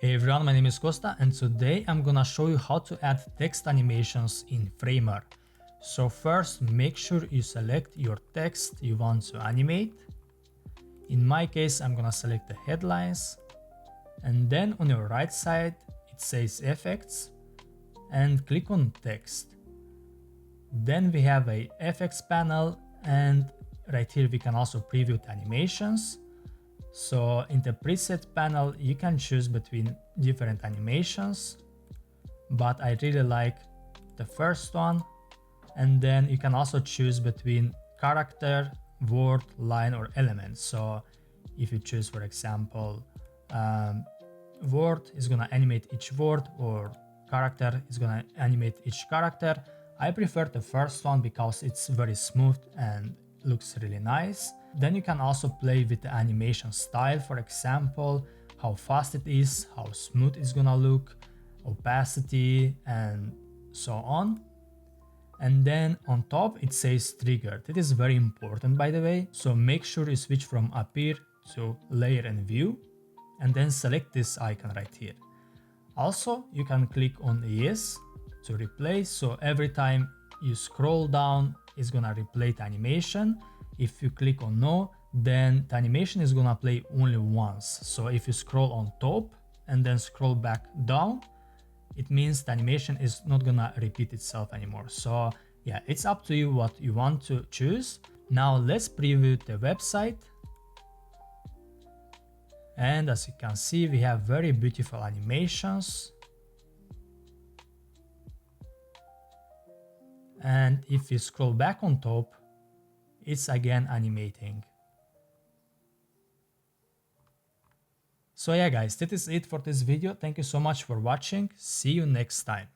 Hey everyone, my name is Costa and today I'm gonna show you how to add text animations in Framer. So first, make sure you select your text you want to animate. In my case, I'm gonna select the headlines, and then on your right side it says effects and click on text. Then we have a FX panel, and right here we can also preview the animations. So in the preset panel, you can choose between different animations, but I really like the first one. And then you can also choose between character, word, line, or element. So if you choose, for example, word is gonna animate each word, or character is gonna animate each character. I prefer the first one because it's very smooth and looks really nice. Then you can also play with the animation style, for example, how fast it is, how smooth it's gonna look, opacity, and so on. And then on top it says triggered. It is very important, by the way, so make sure you switch from appear to layer and view, and then select this icon right here. Also, you can click on yes to replay, so every time you scroll down it's gonna replay the animation. If you click on no, then the animation is gonna play only once. So if you scroll on top and then scroll back down, it means the animation is not gonna repeat itself anymore. So yeah, it's up to you what you want to choose. Now let's preview the website. And as you can see, we have very beautiful animations. And if you scroll back on top, it's again animating. So yeah guys, that is it for this video. Thank you so much for watching. See you next time.